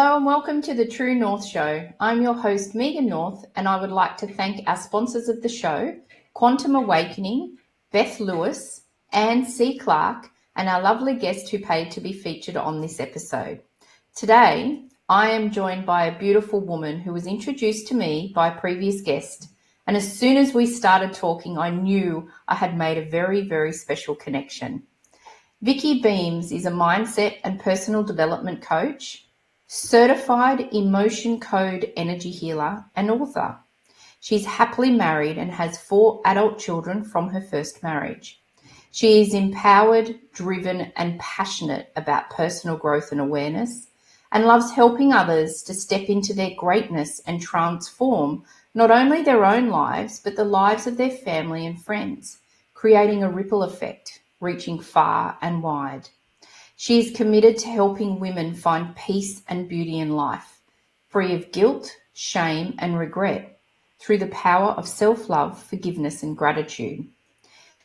Hello and welcome to the True North Show. I'm your host, Megan North, and I would like to thank our sponsors of the show, Quantum Awakening, Beth Lewis, Anne C. Clark, and our lovely guest who paid to be featured on this episode. Today, I am joined by a beautiful woman who was introduced to me by a previous guest, and as soon as we started talking, I knew I had made a very, very special connection. Vicki Beames is a mindset and personal development coach, certified emotion code energy healer, and author. She's happily married and has 4 adult children from her first marriage. She is empowered, driven, and passionate about personal growth and awareness, and loves helping others to step into their greatness and transform not only their own lives, but the lives of their family and friends, creating a ripple effect, reaching far and wide. She is committed to helping women find peace and beauty in life, free of guilt, shame, and regret, through the power of self-love, forgiveness, and gratitude.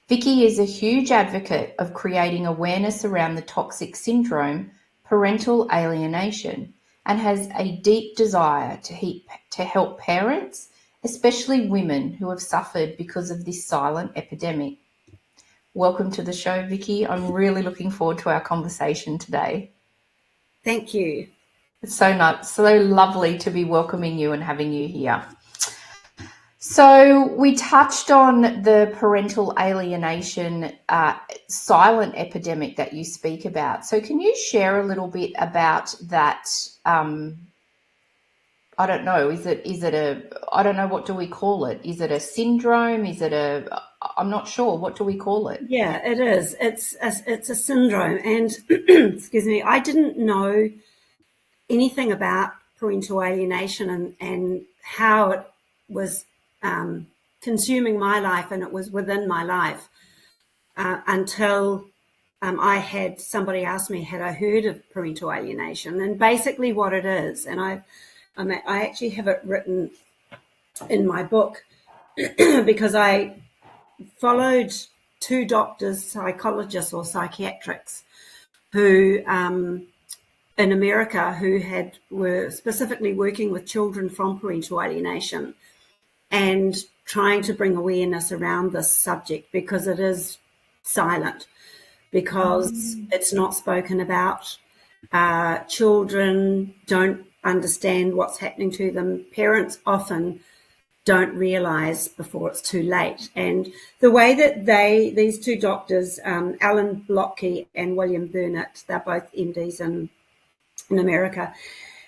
Vicki is a huge advocate of creating awareness around the toxic syndrome, parental alienation, and has a deep desire to help parents, especially women who have suffered because of this silent epidemic. Welcome to the show, Vicki. I'm really looking forward to our conversation today. Thank you. It's so lovely to be welcoming you and having you here. So we touched on the parental alienation silent epidemic that you speak about. So can you share a little bit about that? I don't know. Is it a, I don't know, what do we call it? Is it a syndrome? I'm not sure. What do we call it? Yeah, it is. It's a syndrome. And excuse me, I didn't know anything about parental alienation and how it was consuming my life, and it was within my life until I had somebody ask me, had I heard of parental alienation? And basically what it is, and I actually have it written in my book because I followed 2 doctors, psychologists or psychiatrists, who in America who were specifically working with children from parental alienation and trying to bring awareness around this subject, because it is silent, because it's not spoken about. Children don't understand what's happening to them. Parents often don't realize before it's too late. And the way that these 2 doctors, Alan Blotke and William Burnett, they're both MDs in America,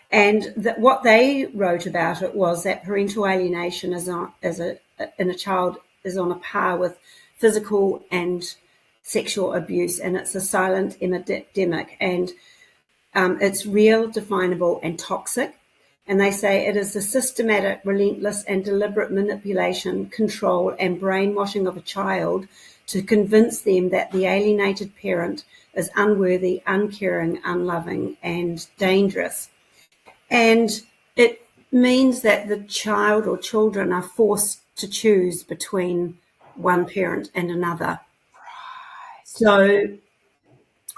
and what they wrote about it was that parental alienation in a child is on a par with physical and sexual abuse, and it's a silent epidemic, and it's real, definable, and toxic. And they say it is the systematic, relentless, and deliberate manipulation, control, and brainwashing of a child to convince them that the alienated parent is unworthy, uncaring, unloving, and dangerous. And it means that the child or children are forced to choose between one parent and another. So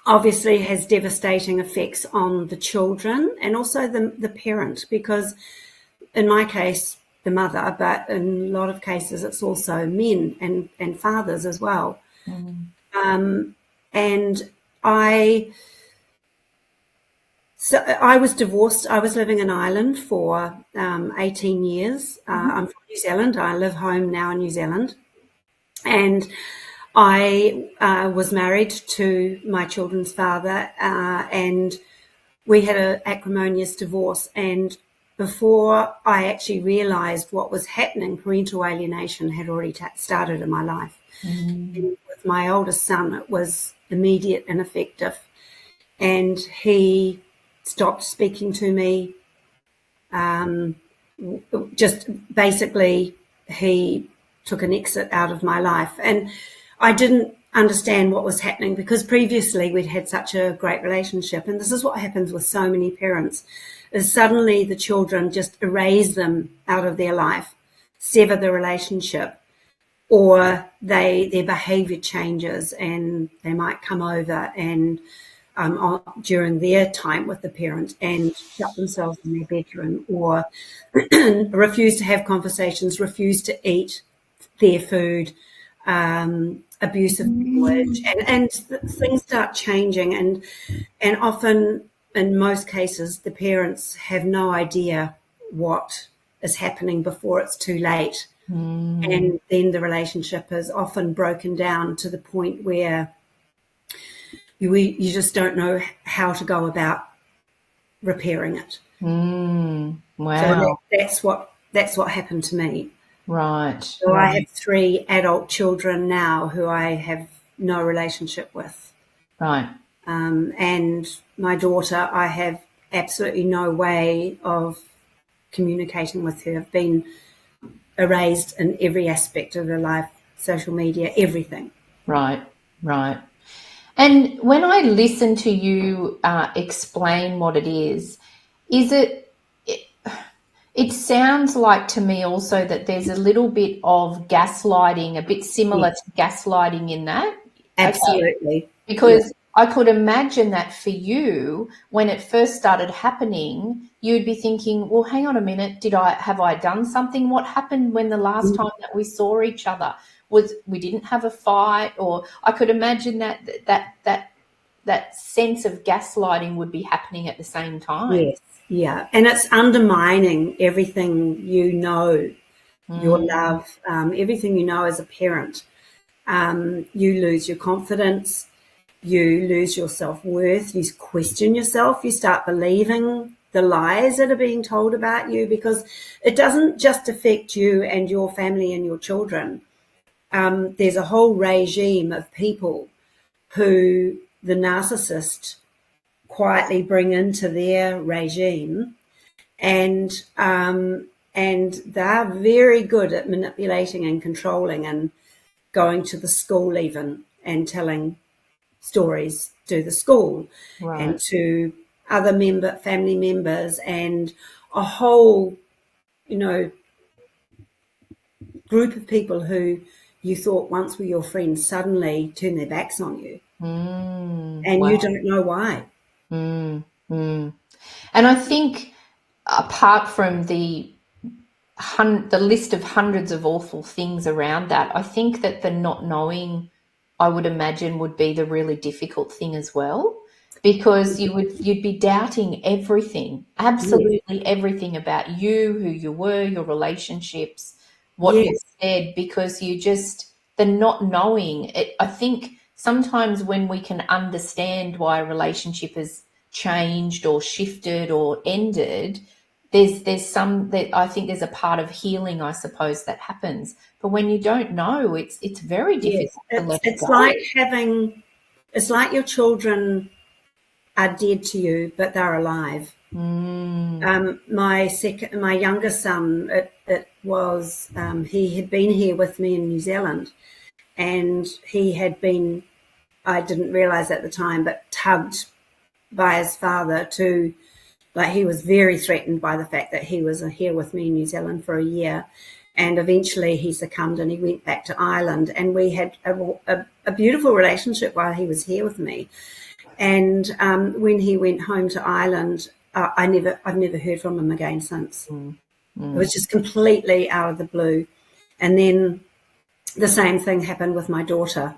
obviously has devastating effects on the children and also the parent, because in my case, the mother, but in a lot of cases, it's also men and fathers as well. And I was divorced. I was living in Ireland for 18 years. I'm from New Zealand. I live home now in New Zealand. And I was married to my children's father, and we had an acrimonious divorce. And before I actually realized what was happening, parental alienation had already started in my life. And with my oldest son, it was immediate and effective. And he stopped speaking to me. Just basically, he took an exit out of my life. And I didn't understand what was happening, because previously we'd had such a great relationship. And this is what happens with so many parents, is suddenly the children just erase them out of their life, sever the relationship, or their behavior changes and they might come over and during their time with the parent and shut themselves in their bedroom, or refuse to have conversations, refuse to eat their food, abusive language, and things start changing, and often, in most cases, the parents have no idea what is happening before it's too late. And then the relationship is often broken down to the point where you just don't know how to go about repairing it. Wow. So that's what happened to me. Right. So I have 3 adult children now who I have no relationship with. Right. And my daughter, I have absolutely no way of communicating with her. I've been erased in every aspect of her life, social media, everything. Right. Right. And when I listen to you explain what it is it sounds like to me also that there's a little bit of gaslighting, a bit similar to gaslighting in that. Absolutely. Okay. Because I could imagine that for you, when it first started happening, you'd be thinking, well, hang on a minute, have I done something? What happened when the last time that we saw each other? Was we didn't have a fight? Or I could imagine that sense of gaslighting would be happening at the same time. Yes, yeah. And it's undermining everything you know, your love, everything you know as a parent. You lose your confidence, you lose your self-worth, you question yourself, you start believing the lies that are being told about you, because it doesn't just affect you and your family and your children. There's a whole regime of people who the narcissist quietly bring into their regime, and they're very good at manipulating and controlling, and going to the school even and telling stories to the school, Right. and to other family members, and a whole, group of people who you thought once were your friends suddenly turn their backs on you, and Wow. you don't know why. And I think apart from the list of hundreds of awful things around that, I think that the not knowing, I would imagine, would be the really difficult thing as well, because you'd be doubting everything, absolutely everything about you, who you were, your relationships, what you Yes. said, because the not knowing it. I think sometimes when we can understand why a relationship has changed or shifted or ended, there's some that I think there's a part of healing, I suppose, that happens. But when you don't know, it's very Yes, difficult to let it it's go. it's like your children are dead to you, but they're alive. My younger son, it was he had been here with me in New Zealand, and he had been, I didn't realize at the time, but tugged by his father to, like, he was very threatened by the fact that he was here with me in New Zealand for a year. And eventually he succumbed and he went back to Ireland, and we had a beautiful relationship while he was here with me. And when he went home to Ireland, I've never heard from him again since. It was just completely out of the blue. And then the same thing happened with my daughter.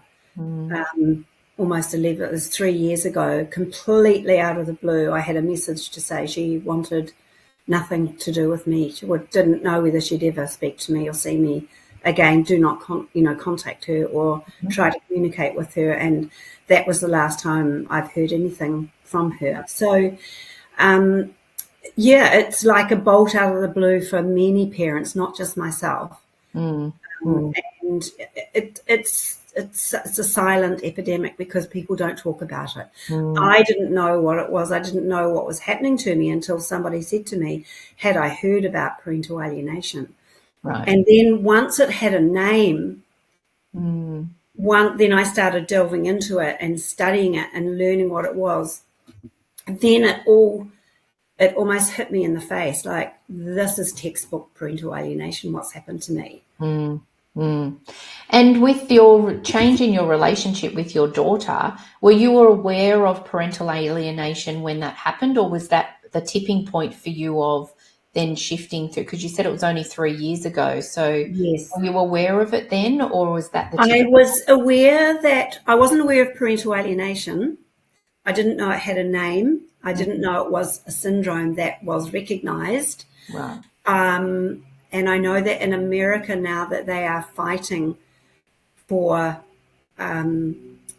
Almost 11, it was 3 years ago, completely out of the blue. I had a message to say she wanted nothing to do with me. She didn't know whether she'd ever speak to me or see me again. Do not contact her or try to communicate with her. And that was the last time I've heard anything from her. So it's like a bolt out of the blue for many parents, not just myself. And it's a silent epidemic because people don't talk about it. I didn't know what it was. I didn't know what was happening to me until somebody said to me, had I heard about parental alienation? Right. And then once it had a name, then I started delving into it and studying it and learning what it was. Then it almost hit me in the face, like, this is textbook parental alienation, what's happened to me. And with your change in your relationship with your daughter, were you aware of parental alienation when that happened, or was that the tipping point for you of then shifting through? Because you said it was only 3 years ago. So Yes. were you aware of it then, or was that the I tipping? was aware that I wasn't aware of parental alienation. I didn't know it had a name. I didn't know it was a syndrome that was recognised. Right. And I know that in America now that they are fighting for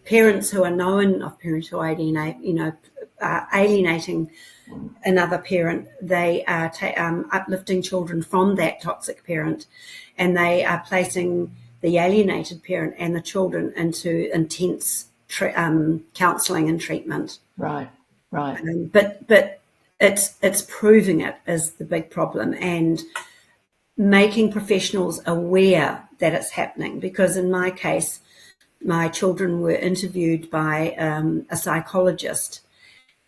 parents who are known of parental alienating another parent. They are uplifting children from that toxic parent, and they are placing the alienated parent and the children into intense counselling and treatment. Right. Right. But it's proving it is the big problem, and making professionals aware that it's happening. Because in my case, my children were interviewed by a psychologist,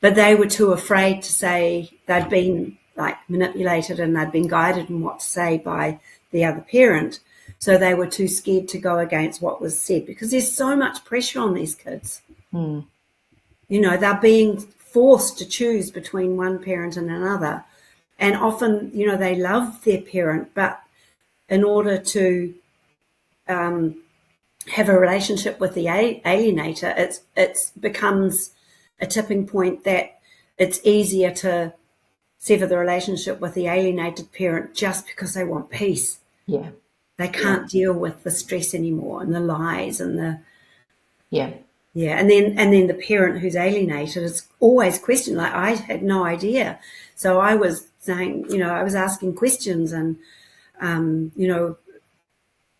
but they were too afraid to say they'd been like manipulated and they'd been guided in what to say by the other parent. So they were too scared to go against what was said, because there's so much pressure on these kids. Mm. You know, they're being forced to choose between one parent and another. And often, you know, they love their parent, but in order to have a relationship with the alienator, it becomes a tipping point that it's easier to sever the relationship with the alienated parent just because they want peace. Yeah. They can't deal with the stress anymore and the lies and the Yeah. and then the parent who's alienated is always questioned. Like, I had no idea, so I was saying, you know, I was asking questions and you know,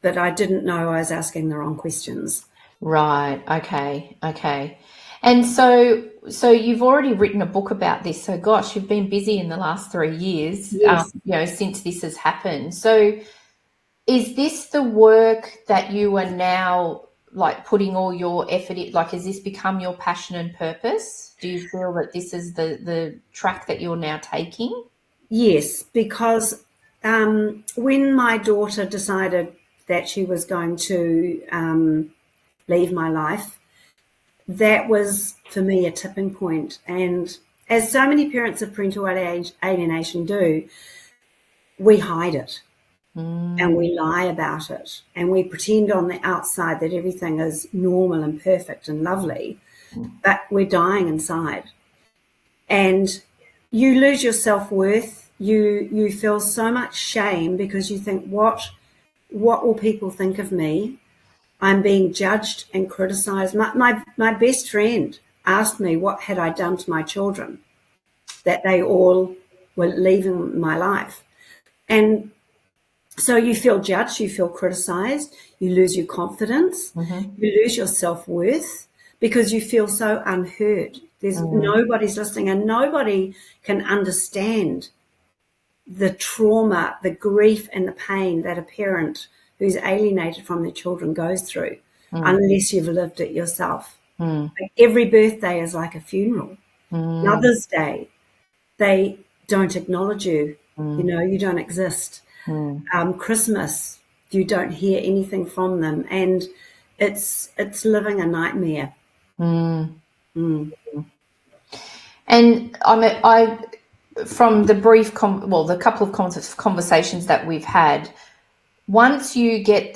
but I didn't know I was asking the wrong questions. Right. Okay. Okay. And so you've already written a book about this. So gosh, you've been busy in the last 3 years, Yes. you know, since this has happened. So is this the work that you are now like putting all your effort in? Like, has this become your passion and purpose? Do you feel that this is the track that you're now taking? Yes, because when my daughter decided that she was going to leave my life, that was for me a tipping point. And as so many parents of parental alienation do, we hide it and we lie about it and we pretend on the outside that everything is normal and perfect and lovely, but we're dying inside. And you lose your self-worth. You feel so much shame because you think, what will people think of me? I'm being judged and criticized. My best friend asked me what had I done to my children, that they all were leaving my life. And so you feel judged, you feel criticized, you lose your confidence, you lose your self-worth because you feel so unheard. There's nobody's listening and nobody can understand the trauma, the grief and the pain that a parent who's alienated from their children goes through unless you've lived it yourself. Like, every birthday is like a funeral. Mother's Day, they don't acknowledge you. You know, you don't exist. Christmas, you don't hear anything from them, and it's living a nightmare. And I from the brief, the couple of conversations that we've had, once you've had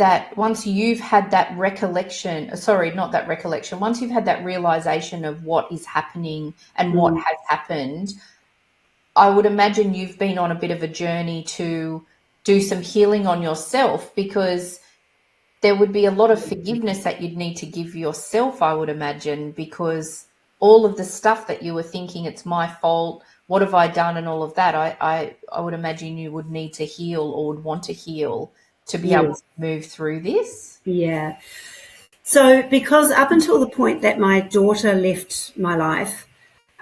that recollection, sorry, not that recollection, once you've had that realization of what is happening and what has happened, I would imagine you've been on a bit of a journey to do some healing on yourself, because there would be a lot of forgiveness that you'd need to give yourself, I would imagine, because all of the stuff that you were thinking, it's my fault, what have I done, and all of that, I would imagine you would need to heal or would want to heal to be able to move through this. Yeah. So because up until the point that my daughter left my life,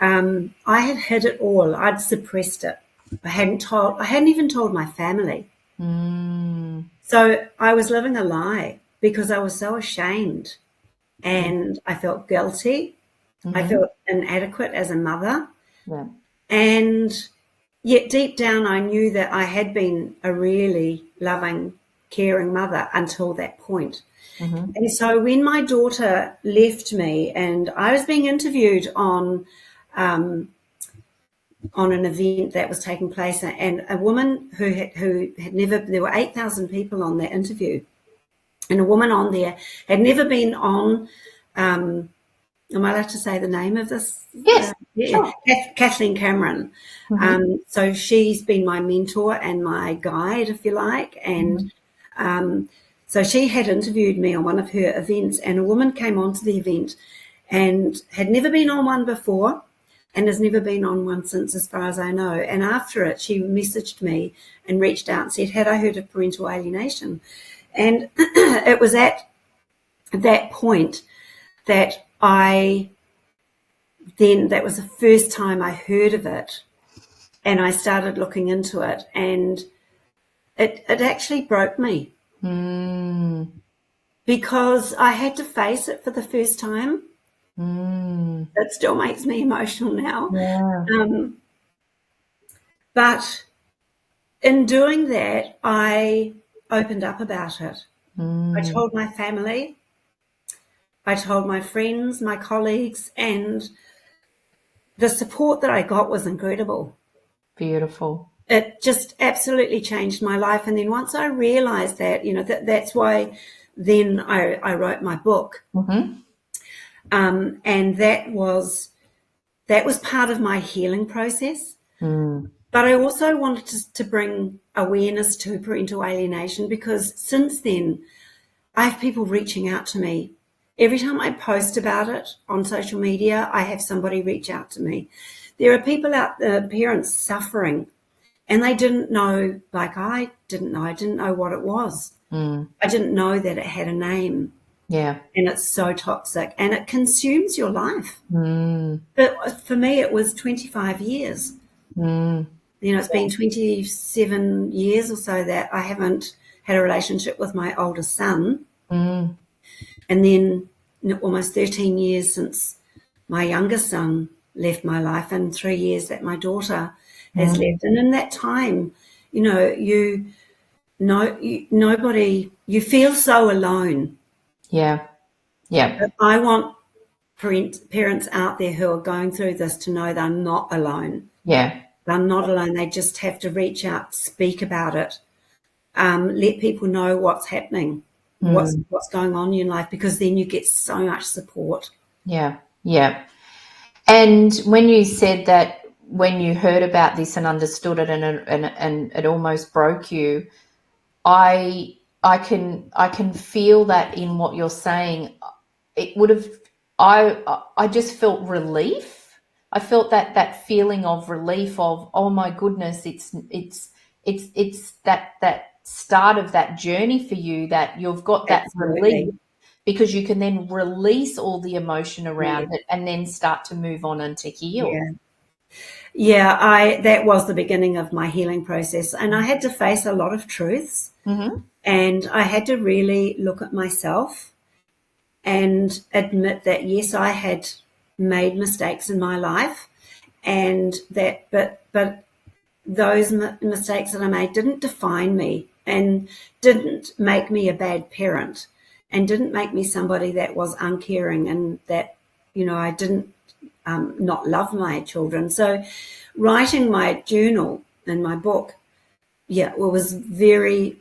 I had hid it all. I'd suppressed it. I hadn't even told my family. So I was living a lie because I was so ashamed and I felt guilty. I felt inadequate as a mother. Yeah. And yet deep down I knew that I had been a really loving caring mother until that point. Mm-hmm. And so when my daughter left me, and I was being interviewed on an event that was taking place, and a woman who had never, there were 8,000 people on that interview, and a woman on there had never been on, am I allowed to say the name of this? Yes, sure. Kathleen Cameron. Mm-hmm. So she's been my mentor and my guide, if you like. And so she had interviewed me on one of her events, and a woman came onto the event and had never been on one before and has never been on one since, as far as I know. And after it, she messaged me and reached out and said, had I heard of parental alienation? And it was at that point that that was the first time I heard of it, and I started looking into it, and it actually broke me because I had to face it for the first time. It still makes me emotional now. Yeah. But in doing that, I opened up about it. I told my family, I told my friends, my colleagues, and the support that I got was incredible. Beautiful. It just absolutely changed my life. And then once I realized that, that's why then I wrote my book. Mm-hmm. And that was part of my healing process. Mm. But I also wanted to bring awareness to parental alienation, because since then, I have people reaching out to me. Every time I post about it on social media, I have somebody reach out to me. There are people out there, parents suffering, and they didn't know, like I didn't know what it was. I didn't know that it had a name. Yeah. And it's so toxic, and it consumes your life. But for me, it was 25 years. It's been 27 years or so that I haven't had a relationship with my oldest son. And then almost 13 years since my youngest son left my life, and 3 years that my daughter has left. And in that time, nobody, you feel so alone. Yeah. Yeah. But I want parents out there who are going through this to know they're not alone. Yeah. They're not alone. They just have to reach out, speak about it, let people know what's happening, what's going on in your life, because then you get so much support. Yeah. Yeah. And when you said that, when you heard about this and understood it, and it almost broke you, I can feel that in what you're saying. It would have, I just felt relief. I felt that feeling of relief of, oh my goodness, it's that start of that journey for you, that you've got that relief, because you can then release all the emotion around it and then start to move on and to heal. Yeah, that was the beginning of my healing process, and I had to face a lot of truths, and I had to really look at myself and admit that, yes, I had made mistakes in my life, and that, but those mistakes that I made didn't define me, and didn't make me a bad parent, and didn't make me somebody that was uncaring, and that, I didn't not love my children. So writing my journal and my book, it was very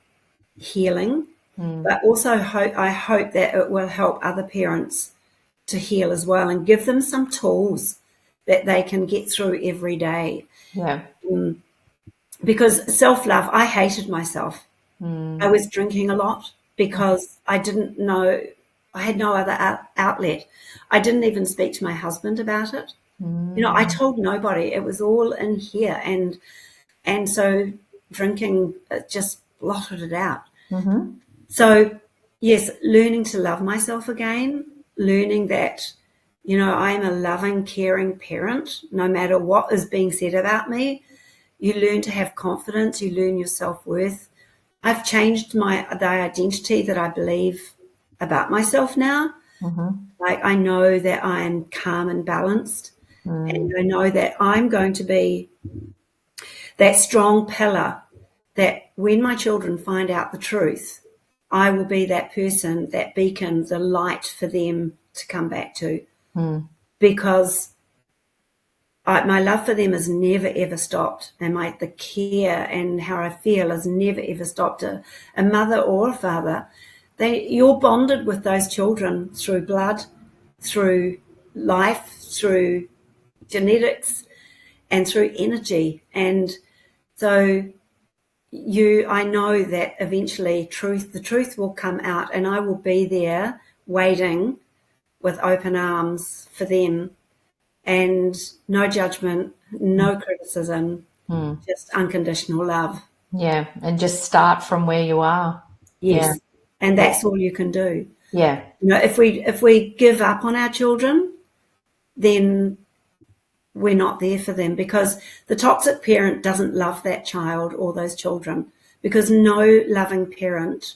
healing, but also I hope that it will help other parents to heal as well, and give them some tools that they can get through every day. Yeah. Because self-love, I hated myself. I was drinking a lot because I didn't know, I had no other outlet. I didn't even speak to my husband about it. I told nobody. It was all in here. And so drinking just blotted it out. So, yes, learning to love myself again, learning that, I'm a loving, caring parent, no matter what is being said about me. You learn to have confidence. You learn your self-worth. I've changed the identity that I believe about myself now. Like, I know that I'm calm and balanced, and I know that I'm going to be that strong pillar that when my children find out the truth, I will be that person, that beacon, the light for them to come back to, because my love for them has never ever stopped, and the care and how I feel has never ever stopped. A mother or a father, you're bonded with those children through blood, through life, through genetics, and through energy. And so I know that eventually the truth will come out, and I will be there waiting with open arms for them, and no judgment, no criticism, just unconditional love. Yeah, and just start from where you are. Yes, and that's all you can do. Yeah. If we give up on our children, then we're not there for them, because the toxic parent doesn't love that child or those children, because no loving parent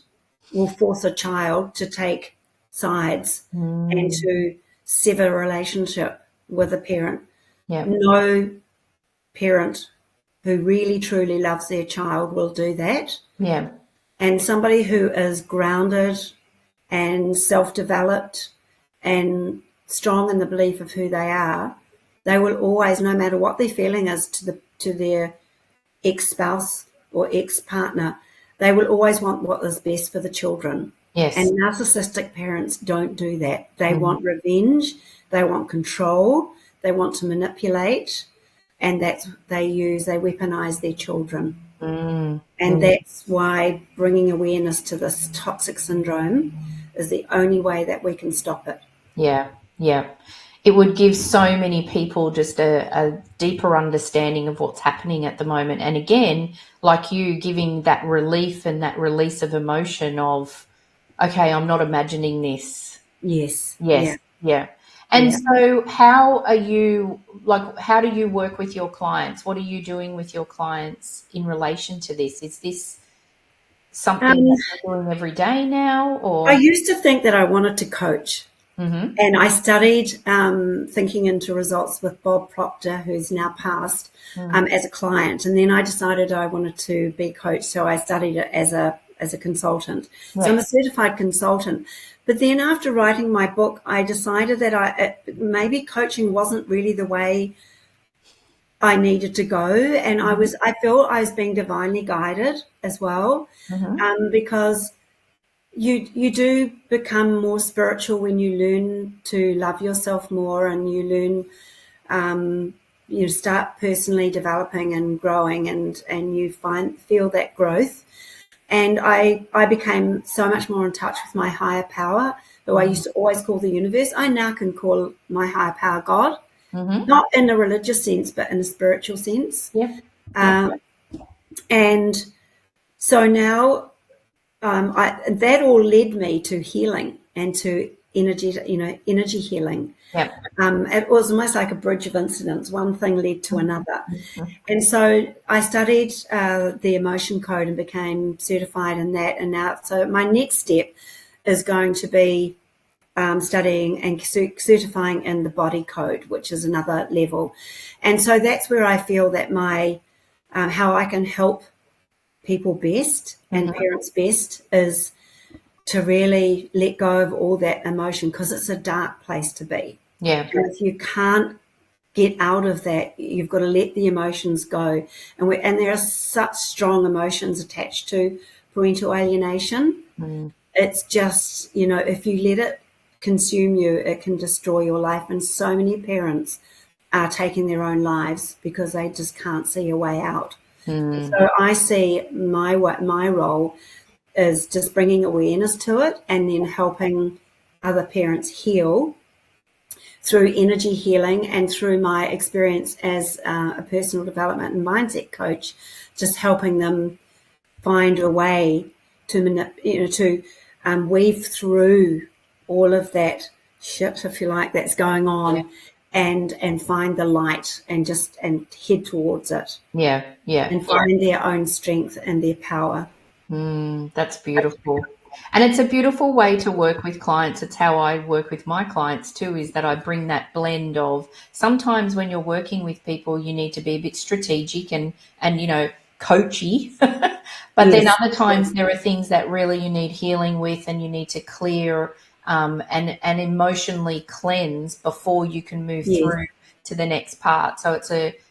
will force a child to take sides and to sever a relationship with a parent. Yeah. No parent who really truly loves their child will do that. Yeah. And somebody who is grounded and self-developed and strong in the belief of who they are, they will always, no matter what their feeling is to their ex-spouse or ex-partner, they will always want what is best for the children. Yes. And narcissistic parents don't do that. They want revenge, they want control, they want to manipulate, and they weaponize their children. And that's why bringing awareness to this toxic syndrome is the only way that we can stop it. Yeah, yeah. It would give so many people just a deeper understanding of what's happening at the moment. And again, like you, giving that relief and that release of emotion of, okay, I'm not imagining this. Yes. Yeah. And so how do you work with your clients? What are you doing with your clients in relation to this? Is this something that you're doing every day now? Or I used to think that I wanted to coach. And I studied thinking into results with Bob Proctor, who's now passed, as a client. And then I decided I wanted to be coached, so I studied it as a consultant. Yes. So I'm a certified consultant. But then after writing my book, I decided that maybe coaching wasn't really the way I needed to go. And I felt I was being divinely guided as well, because you do become more spiritual when you learn to love yourself more, and you learn, you start personally developing and growing, and you feel that growth. And I became so much more in touch with my higher power, who I used to always call the universe. I now can call my higher power God, not in a religious sense, but in a spiritual sense. And so now that all led me to healing and to energy healing. It was almost like a bridge of incidents. One thing led to another. And so I studied the emotion code and became certified in that. And now, so my next step is going to be studying and certifying in the body code, which is another level. And so that's where I feel that how I can help people best and parents best is to really let go of all that emotion, because it's a dark place to be. And if you can't get out of that, you've got to let the emotions go. And there are such strong emotions attached to parental alienation. It's just, if you let it consume you, it can destroy your life. And so many parents are taking their own lives because they just can't see a way out. So I see my role is just bringing awareness to it, and then helping other parents heal through energy healing, and through my experience as a personal development and mindset coach, just helping them find a way to weave through all of that shit, if you like, that's going on. And find the light and head towards it. And find their own strength and their power. That's beautiful. And it's a beautiful way to work with clients. It's how I work with my clients too, is that I bring that blend of, sometimes when you're working with people, you need to be a bit strategic and coachy, But then Yes. other times there are things that really you need healing with, and you need to clear and emotionally cleanse before you can move Yes. through to the next part. So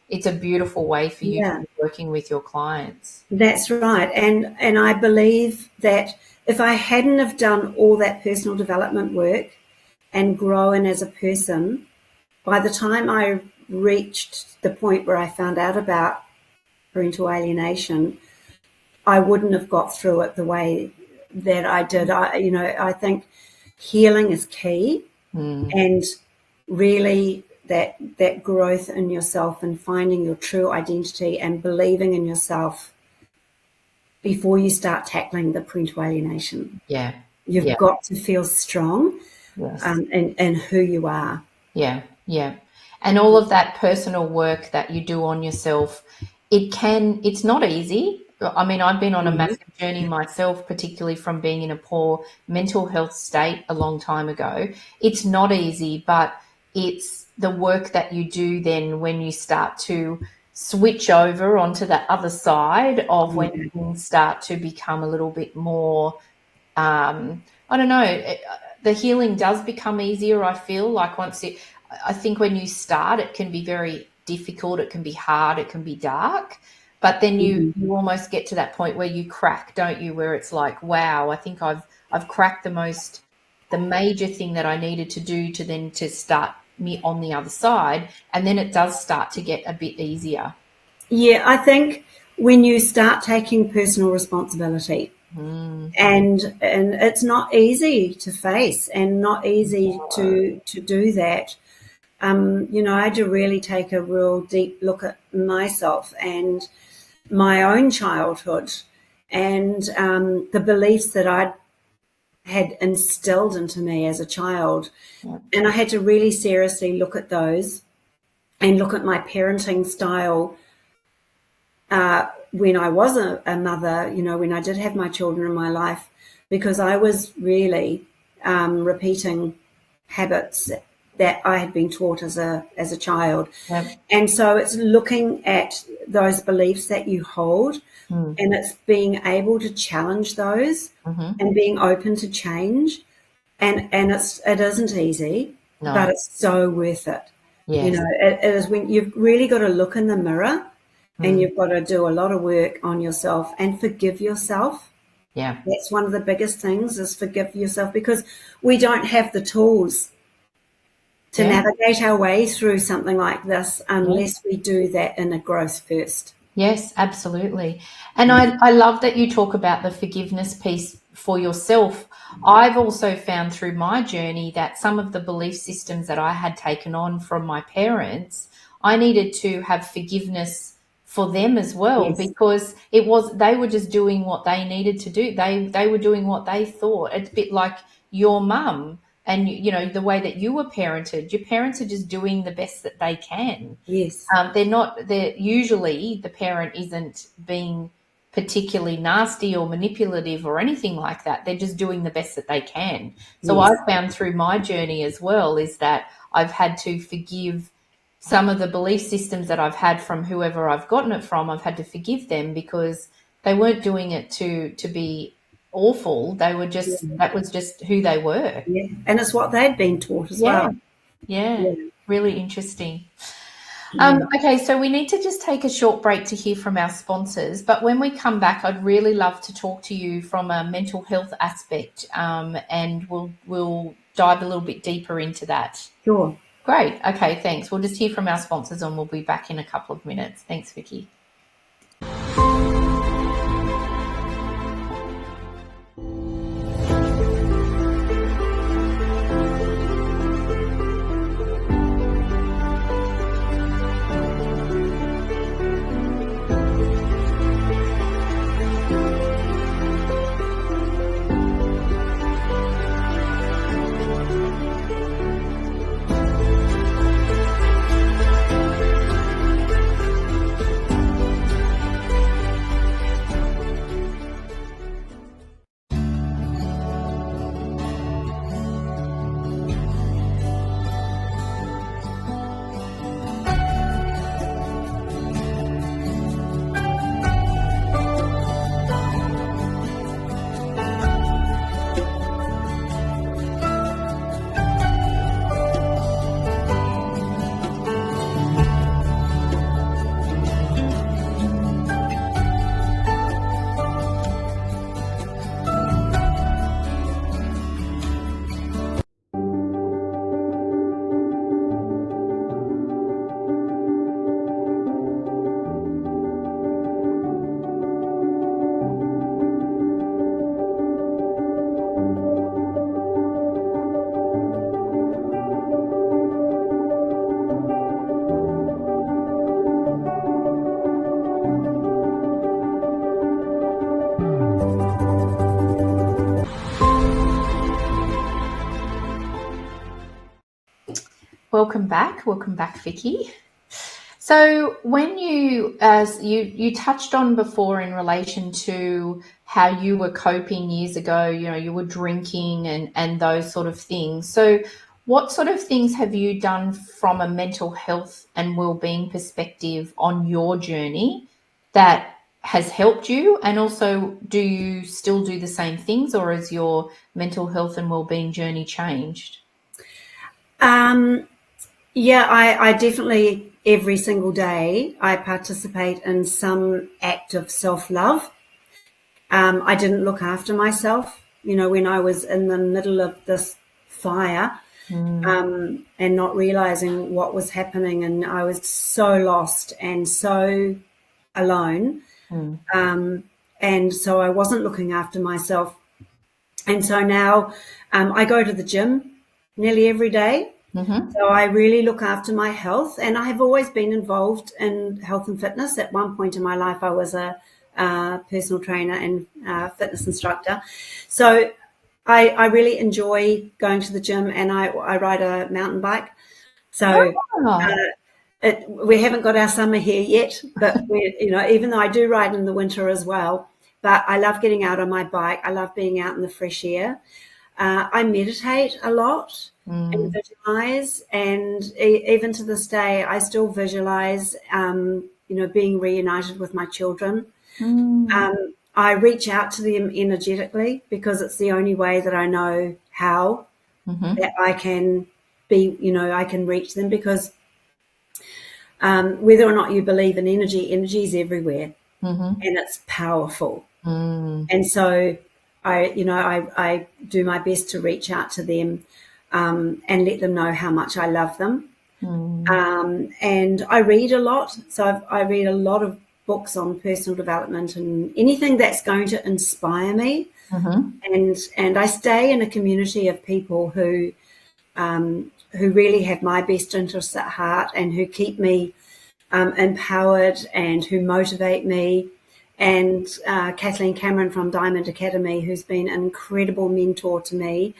it's a beautiful way for you to Yeah. be working with your clients. That's right. And I believe that if I hadn't have done all that personal development work and grown as a person, by the time I reached the point where I found out about parental alienation, I wouldn't have got through it the way that I did. I think healing is key, and really that growth in yourself and finding your true identity and believing in yourself before you start tackling the parental alienation. Yeah. You've Yeah. got to feel strong Yes. in who you are. Yeah. Yeah. And all of that personal work that you do on yourself, it's not easy. I mean, I've been on a Mhm. massive journey myself, particularly from being in a poor mental health state a long time ago. It's not easy, but it's the work that you do then when you start to switch over onto the other side of when Yeah. things start to become a little bit more, I don't know, the healing does become easier, I feel like I think when you start, it can be very difficult, it can be hard, it can be dark, but then Mhm. you almost get to that point where you crack, don't you, where it's like, wow, I think I've cracked the major thing that I needed to do to start me on the other side, and then it does start to get a bit easier. Yeah, I think when you start taking personal responsibility, and it's not easy to face and not easy to do that. I had to really take a real deep look at myself and my own childhood and the beliefs that I'd had instilled into me as a child. Yeah. And I had to really seriously look at those and look at my parenting style when I was a mother, when I did have my children in my life, because I was really repeating habits that I had been taught as a child. Yeah. And so it's looking at those beliefs that you hold, and it's being able to challenge those and being open to change. And it isn't easy, but No. it's so worth it. Yes. It is when you've really got to look in the mirror and you've got to do a lot of work on yourself and forgive yourself. Yeah. That's one of the biggest things, is forgive yourself, because we don't have the tools to Yeah. navigate our way through something like this Yeah. unless we do that inner growth first. Yes, absolutely. And I love that you talk about the forgiveness piece for yourself. I've also found through my journey that some of the belief systems that I had taken on from my parents, I needed to have forgiveness for them as well, Yes, because they were just doing what they needed to do. They were doing what they thought. It's a bit like your mum and the way that you were parented. Your parents are just doing the best that they can. yes, They're usually, the parent isn't being particularly nasty or manipulative or anything like that. They're just doing the best that they can. So yes, I've found through my journey as well is that I've had to forgive some of the belief systems that I've had from whoever I've gotten it from. I've had to forgive them because they weren't doing it to be awful. yeah, That was just who they were. yeah. And it's what they'd been taught as Yeah. well. Yeah. Yeah, Really interesting. yeah. Okay, so we need to just take a short break to hear from our sponsors. But when we come back, I'd really love to talk to you from a mental health aspect, and we'll dive a little bit deeper into that. Sure. Great. Okay, thanks. We'll just hear from our sponsors, and we'll be back in a couple of minutes. Thanks, Vicki. Welcome back, Vicki. So when as you touched on before in relation to how you were coping years ago, you were drinking and those sort of things. So what sort of things have you done from a mental health and well-being perspective on your journey that has helped you? And also, do you still do the same things, or has your mental health and well-being journey changed? Yeah, I definitely, every single day, I participate in some act of self-love. I didn't look after myself, when I was in the middle of this fire, and not realizing what was happening. And I was so lost and so alone. And so I wasn't looking after myself. And so now I go to the gym nearly every day. So I really look after my health, and I have always been involved in health and fitness. At one point in my life, I was a personal trainer and fitness instructor. So I really enjoy going to the gym, and I ride a mountain bike. So we haven't got our summer here yet, but even though I do ride in the winter as well, but I love getting out on my bike. I love being out in the fresh air. I meditate a lot and visualize, and even to this day, I still visualize, being reunited with my children. I reach out to them energetically because it's the only way that I know how that I can be, I can reach them, because whether or not you believe in energy is everywhere, and it's powerful. And so I do my best to reach out to them and let them know how much I love them. And I read a lot. So I read a lot of books on personal development and anything that's going to inspire me. And I stay in a community of people who really have my best interests at heart, and who keep me empowered, and who motivate me. And Kathleen Cameron from Diamond Academy, who's been an incredible mentor to me.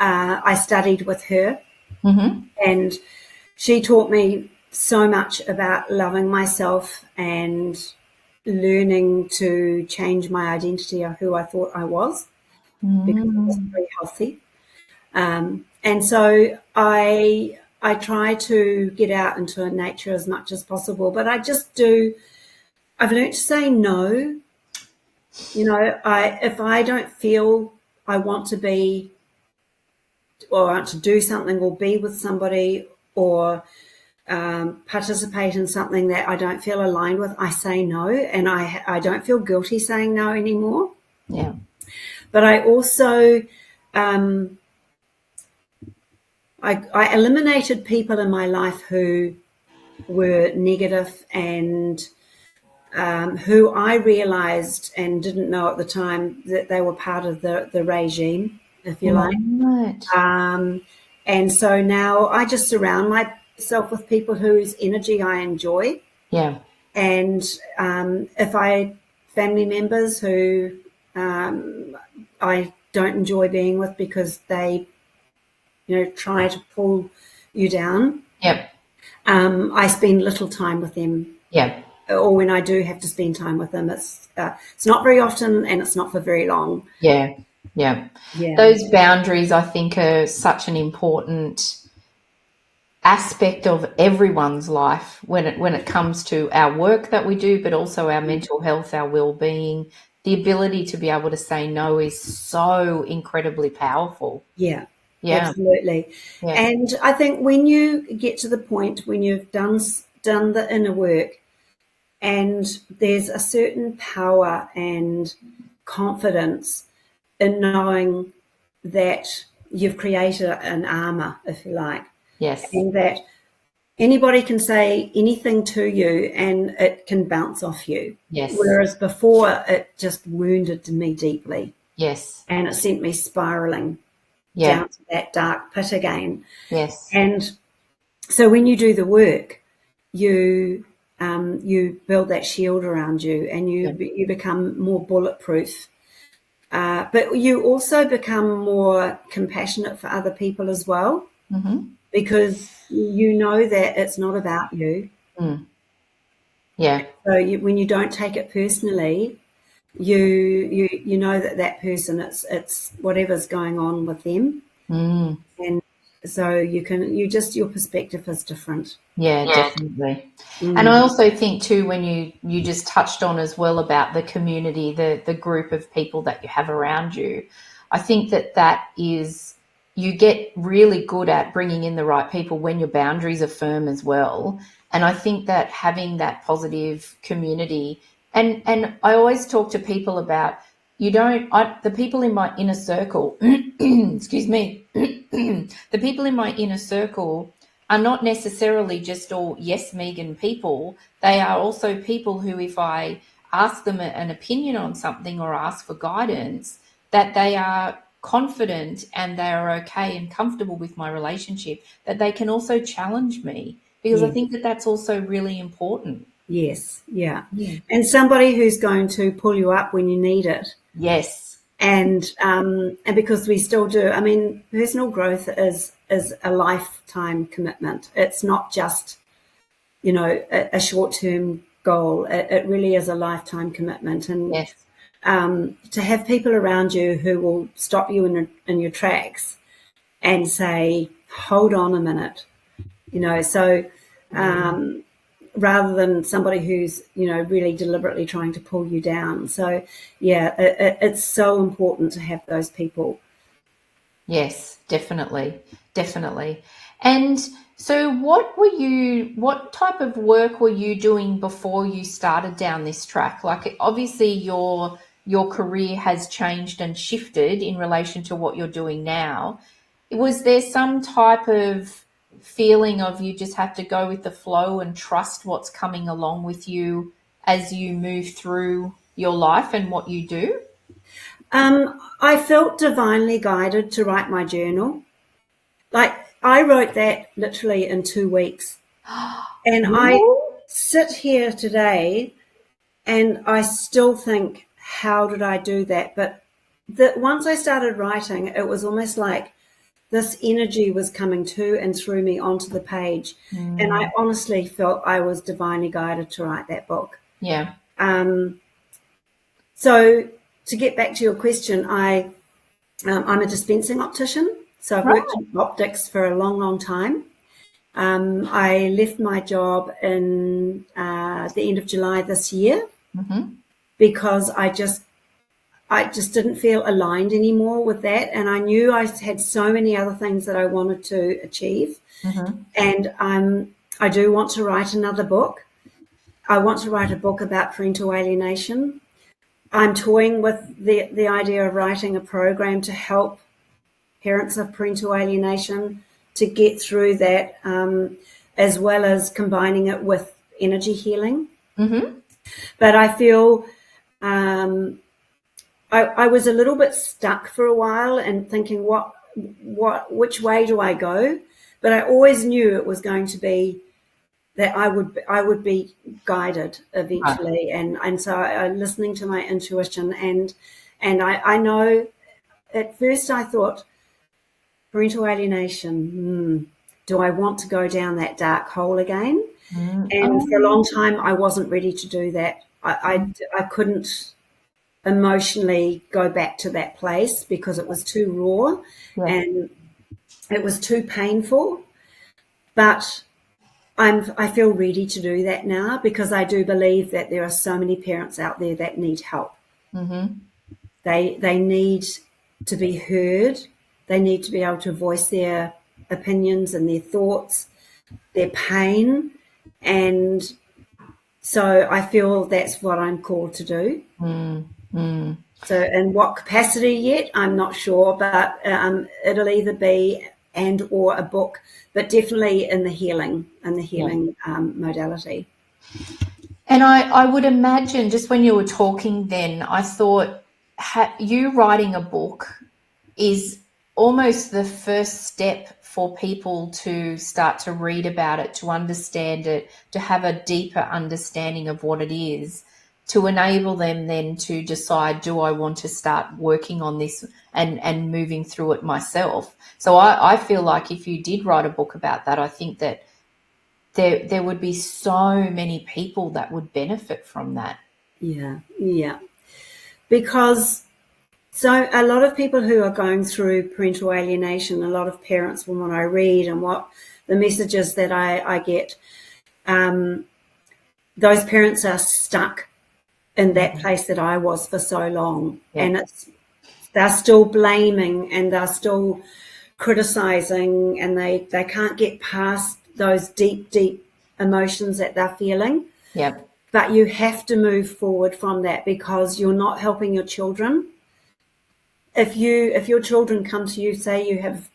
I studied with her, and she taught me so much about loving myself and learning to change my identity of who I thought I was, because it wasn't very healthy. And so I try to get out into nature as much as possible, but I've learned to say no. If I don't feel I want to be, or want to do something, or be with somebody, or participate in something that I don't feel aligned with, I say no, and I don't feel guilty saying no anymore. Yeah. But I also I eliminated people in my life who were negative, and who I realized and didn't know at the time that they were part of the regime, if you like. And so now I just surround myself with people whose energy I enjoy. Yeah. And if family members who I don't enjoy being with because they, try to pull you down. Yep. I spend little time with them. Yeah. Or when I do have to spend time with them, it's not very often, and it's not for very long. Yeah. Yeah. Those boundaries, I think, are such an important aspect of everyone's life when it comes to our work that we do, but also our mental health, our well-being. The ability to be able to say no is so incredibly powerful. Yeah. Yeah. Absolutely. Yeah. And I think when you get to the point when you've done the inner work, and there's a certain power and confidence in knowing that you've created an armor, if you like. Yes. And that anybody can say anything to you and it can bounce off you. Yes. Whereas before, it just wounded me deeply. Yes. And it sent me spiraling down to that dark pit again. Yes. And so when you do the work, you build that shield around you, and you become more bulletproof. But you also become more compassionate for other people as well. because you know that it's not about you. Yeah. So when you don't take it personally, you know that person, it's whatever's going on with them, and so your perspective is different. Yeah, definitely. And I also think too, when you just touched on as well about the community, the group of people that you have around you, I think that is, you get really good at bringing in the right people when your boundaries are firm as well. And I think that having that positive community, and I always talk to people about, the people in my inner circle, excuse me, the people in my inner circle are not necessarily just all yes, Megan people. They are also people who, if I ask them an opinion on something or ask for guidance, that they are confident and they are okay and comfortable with my relationship, that they can also challenge me, because I Yeah. think that that's also really important. Yes. Yeah. And somebody who's going to pull you up when you need it. Yes. And because we still do, I mean, personal growth is a lifetime commitment. It's not just, a short-term goal. It really is a lifetime commitment. And Yes. to have people around you who will stop you in your tracks and say, hold on a minute, so rather than somebody who's, really deliberately trying to pull you down. So, yeah, it's so important to have those people. Yes, definitely. Definitely. And so what type of work were you doing before you started down this track? Like, obviously your career has changed and shifted in relation to what you're doing now. Was there some type of feeling of you just have to go with the flow and trust what's coming along with you as you move through your life and what you do? I felt divinely guided to write my journal. Like, I wrote that literally in 2 weeks. And I Really? sit here today and I still think, how did I do that? But once I started writing, it was almost like this energy was coming to and through me onto the page. And I honestly felt I was divinely guided to write that book. Yeah. So to get back to your question, I'm a dispensing optician. So I've worked Right. in optics for a long, long time. I left my job in the end of July this year because I just didn't feel aligned anymore with that. And I knew I had so many other things that I wanted to achieve. And I do want to write another book. I want to write a book about parental alienation. I'm toying with the idea of writing a program to help parents of parental alienation to get through that, as well as combining it with energy healing. But I feel I was a little bit stuck for a while and thinking, which way do I go? But I always knew it was going to be that I would be guided Right. eventually, and so listening to my intuition, and I know at first I thought parental alienation. Do I want to go down that dark hole again? And for a long time, I wasn't ready to do that. I couldn't emotionally go back to that place because it was too raw Yeah. and it was too painful. But I feel ready to do that now because I do believe that there are so many parents out there that need help. They need to be heard. They need to be able to voice their opinions and their thoughts, their pain, and so I feel that's what I'm called to do. So in what capacity yet, I'm not sure, but it'll either be and or a book, but definitely in the healing Yeah. modality. And I would imagine, just when you were talking then, I thought you writing a book is almost the first step for people to start to read about it, to understand it, to have a deeper understanding of what it is. to enable them then to decide, do I want to start working on this and moving through it myself? So I feel like if you did write a book about that, I think that there would be so many people that would benefit from that. Yeah. Because so a lot of people who are going through parental alienation, a lot of parents, from what I read and what the messages that I get, those parents are stuck in that place that I was for so long. Yeah. And they're still blaming and they're still criticizing, and they can't get past those deep emotions that they're feeling. Yeah. But you have to move forward from that, because you're not helping your children. If your children come to you, say you have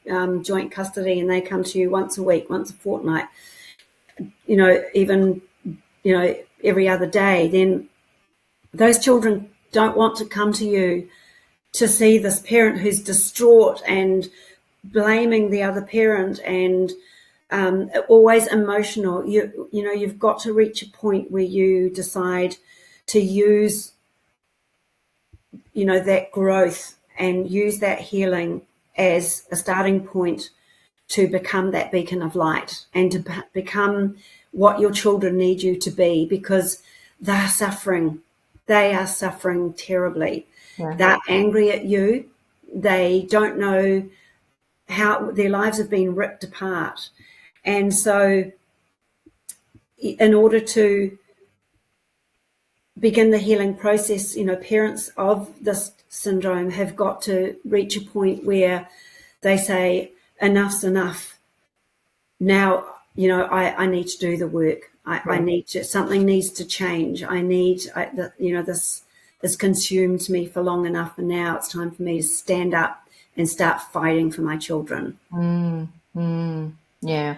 joint custody, and they come to you once a week, once a fortnight, even every other day, then those children don't want to come to you to see this parent who's distraught and blaming the other parent and always emotional. You've got to reach a point where you decide to use that growth and use that healing as a starting point to become that beacon of light and to become what your children need you to be, because they're suffering. They are suffering terribly. Yeah. They're angry at you. They don't know how their lives have been ripped apart. And so in order to begin the healing process, parents of this syndrome have got to reach a point where they say, enough's enough. Now, I need to do the work. I need to, something needs to change. This has consumed me for long enough, and now it's time for me to stand up and start fighting for my children. Yeah.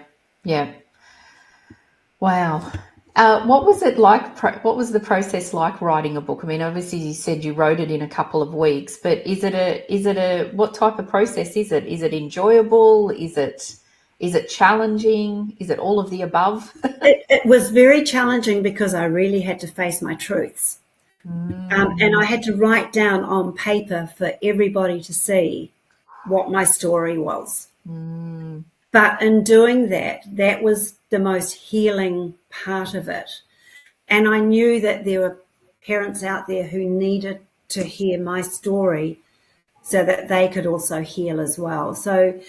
Wow. What was it like? What was the process like writing a book? I mean, obviously you said you wrote it in a couple of weeks, but is it a what type of process is it? Is it enjoyable? Is it challenging? Is it all of the above? It was very challenging because I really had to face my truths. And I had to write down on paper for everybody to see what my story was. But in doing that, that was the most healing part of it. And I knew that there were parents out there who needed to hear my story so that they could also heal as well. So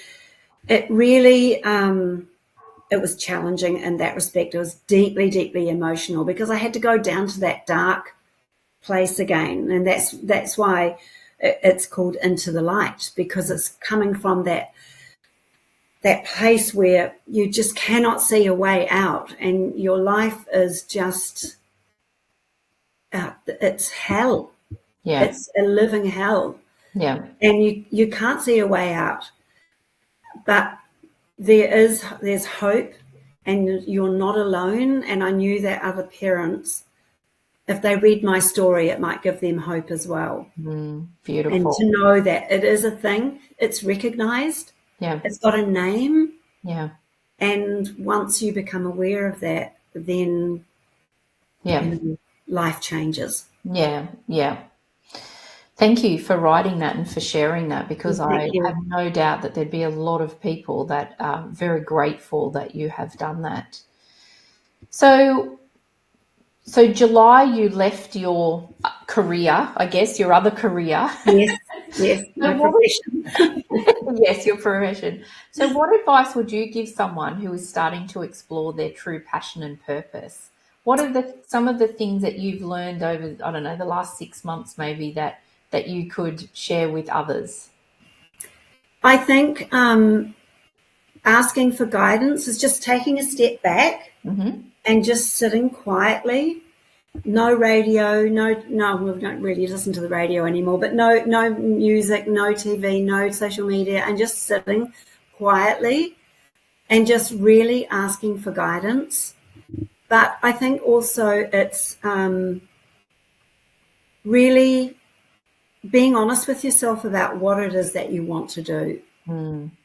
it really, it was challenging in that respect. It was deeply, deeply emotional, because I had to go down to that dark place again. And that's why it's called Into the Light, because it's coming from that place where you just cannot see a way out, and your life is just, it's hell. Yeah. It's a living hell. Yeah. And you can't see a way out. But there's hope, and you're not alone. And I knew that other parents, if they read my story, it might give them hope as well. Beautiful. And to know that it is a thing, it's recognized. Yeah. It's got a name. Yeah. And once you become aware of that, then life changes. Yeah. Thank you for writing that and for sharing that, because I have no doubt that there'd be a lot of people that are very grateful that you have done that. So July, you left your career, I guess, your other career. Yes, my profession. Yes, your profession. So what advice would you give someone who is starting to explore their true passion and purpose? What are some of the things that you've learned over, I don't know, the last 6 months maybe that you could share with others? I think asking for guidance is just taking a step back and just sitting quietly. No radio, we don't really listen to the radio anymore, but no music, no TV, no social media, and just sitting quietly and just really asking for guidance. But I think also it's really being honest with yourself about what it is that you want to do.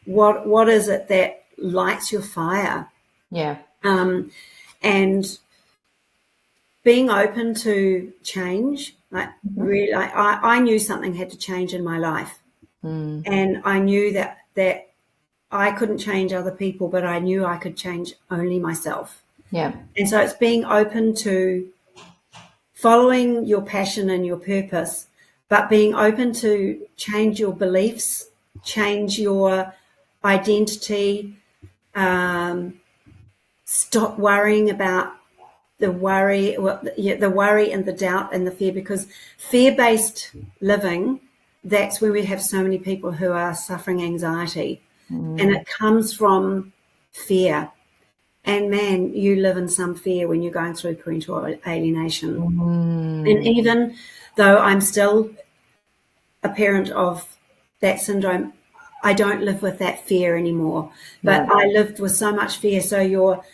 What is it that lights your fire? Yeah. And being open to change. Like really, I knew something had to change in my life, and I knew that I couldn't change other people, but I knew I could change only myself. Yeah. And so it's being open to following your passion and your purpose, but being open to change your beliefs, change your identity, stop worrying about the worry and the doubt and the fear, because fear-based living, that's where we have so many people who are suffering anxiety, and it comes from fear. And man, you live in some fear when you're going through parental alienation. And even though I'm still a parent of that syndrome, I don't live with that fear anymore. But I lived with so much fear. So your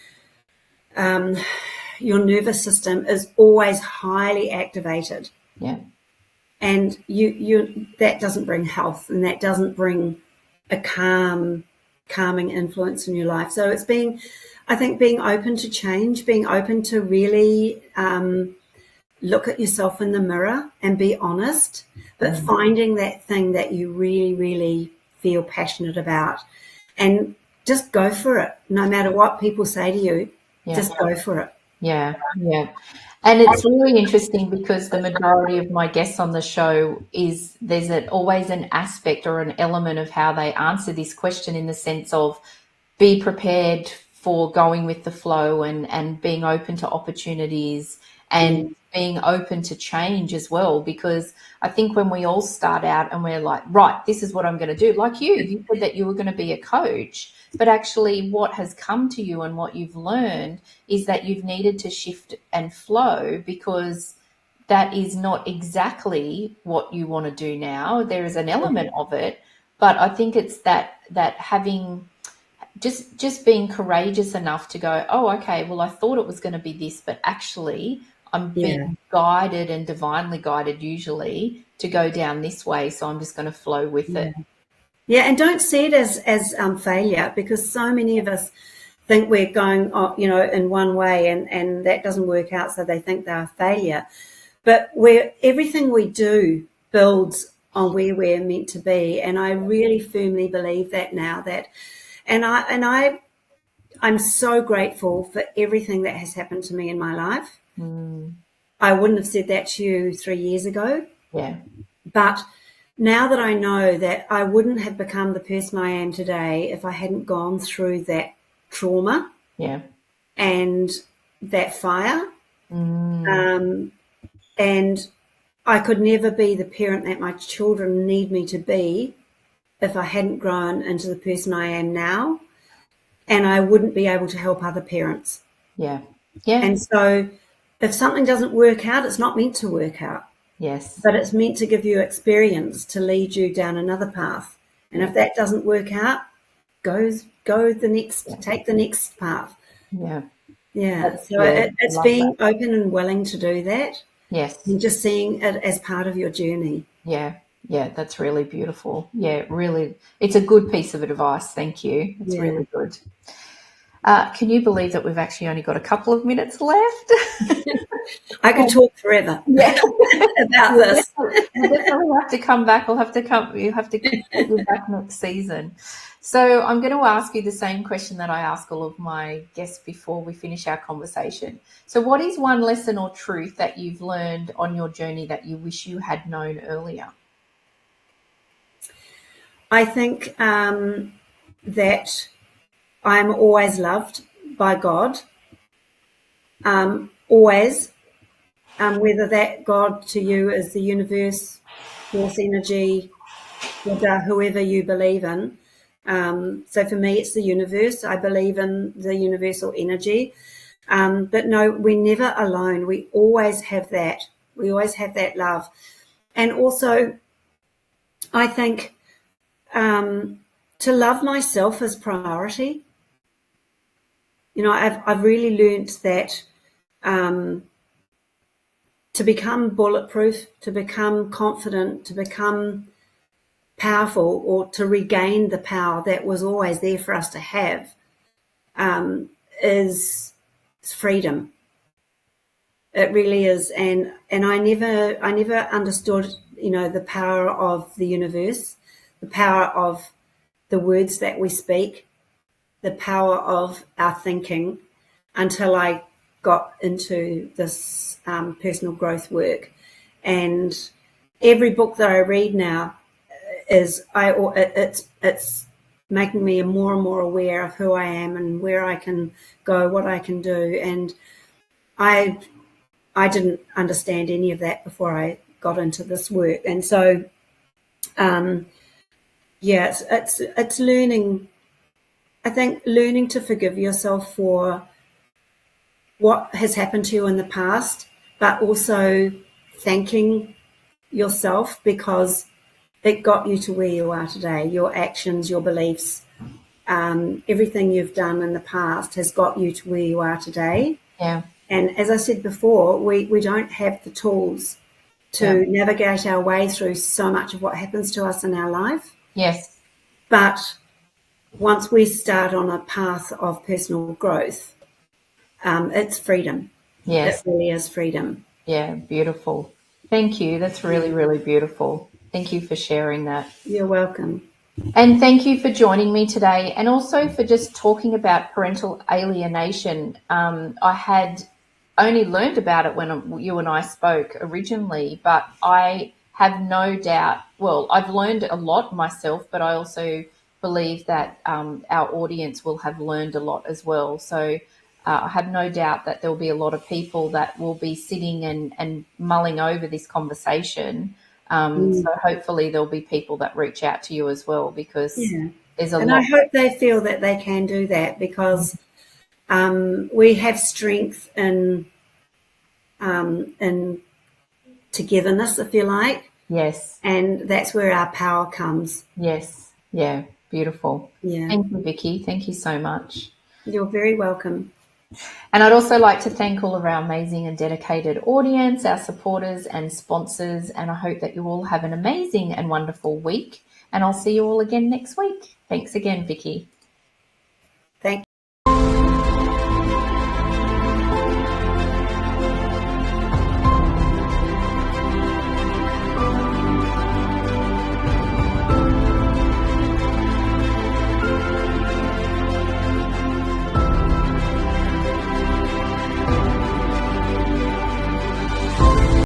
nervous system is always highly activated. Yeah. And you that doesn't bring health, and that doesn't bring a calming influence in your life. So it's being open to change, being open to really look at yourself in the mirror and be honest, but finding that thing that you really, really feel passionate about, and just go for it. No matter what people say to you, just go for it. Yeah, yeah. And it's really interesting because the majority of my guests on the show there's always an aspect or an element of how they answer this question, in the sense of be prepared for going with the flow, and being open to opportunities, and being open to change as well. Because I think when we all start out and we're like, right, this is what I'm going to do. Like you said that you were going to be a coach, but actually what has come to you and what you've learned is that you've needed to shift and flow, because that is not exactly what you want to do now. There is an element of it, but I think it's that having just being courageous enough to go, oh, okay, well, I thought it was going to be this, but actually I'm being guided and divinely guided usually to go down this way. So I'm just going to flow with it. Yeah, and don't see it as failure, because so many of us think we're going, in one way, and that doesn't work out, so they think they're a failure. But everything we do builds on where we're meant to be, and I really firmly believe that now. I'm so grateful for everything that has happened to me in my life. I wouldn't have said that to you 3 years ago. Yeah. But now that I know that I wouldn't have become the person I am today if I hadn't gone through that trauma and that fire. And I could never be the parent that my children need me to be if I hadn't grown into the person I am now. And I wouldn't be able to help other parents. Yeah. Yeah. And so if something doesn't work out, it's not meant to work out. Yes. But it's meant to give you experience to lead you down another path. And if that doesn't work out, take the next path. Yeah. Yeah. So it's being open and willing to do that. Yes. And just seeing it as part of your journey. Yeah. Yeah. That's really beautiful. Yeah. Really. It's a good piece of advice. Thank you. It's really good. Can you believe that we've actually only got a couple of minutes left? I could talk forever about this. We'll definitely have to come back. You have to get you back next season. So I'm going to ask you the same question that I ask all of my guests before we finish our conversation. So what is one lesson or truth that you've learned on your journey that you wish you had known earlier? I think that I'm always loved by God. Always. Whether that God to you is the universe, force energy, Buddha, whoever you believe in. So for me, it's the universe. I believe in the universal energy. But no, we're never alone. We always have that. We always have that love. And also, I think to love myself is priority. I've really learnt that to become bulletproof, to become confident, to become powerful, or to regain the power that was always there for us to have, is freedom. It really is, and I never understood, the power of the universe, the power of the words that we speak, the power of our thinking, until I got into this personal growth work. And every book that I read now it's making me more and more aware of who I am and where I can go, what I can do, and I didn't understand any of that before I got into this work. And so, it's learning. I think learning to forgive yourself for what has happened to you in the past, but also thanking yourself because it got you to where you are today. Your actions, your beliefs, everything you've done in the past has got you to where you are today. Yeah. And as I said before, we don't have the tools to navigate our way through so much of what happens to us in our life. Yes. But once we start on a path of personal growth, it's freedom. Yes. It really is freedom. Yeah, beautiful. Thank you. That's really, really beautiful. Thank you for sharing that. You're welcome. And thank you for joining me today, and also for just talking about parental alienation. I had only learned about it when you and I spoke originally, but I have no doubt, well, I've learned a lot myself, but I also believe that our audience will have learned a lot as well. So I have no doubt that there'll be a lot of people that will be sitting and mulling over this conversation. So hopefully there'll be people that reach out to you as well, because there's a And lot. I hope they feel that they can do that, because we have strength in togetherness, if you like. Yes. And that's where our power comes. Yes. Yeah. Beautiful. Yeah. Thank you, Vicki. Thank you so much. You're very welcome. And I'd also like to thank all of our amazing and dedicated audience, our supporters and sponsors. And I hope that you all have an amazing and wonderful week. And I'll see you all again next week. Thanks again, Vicki.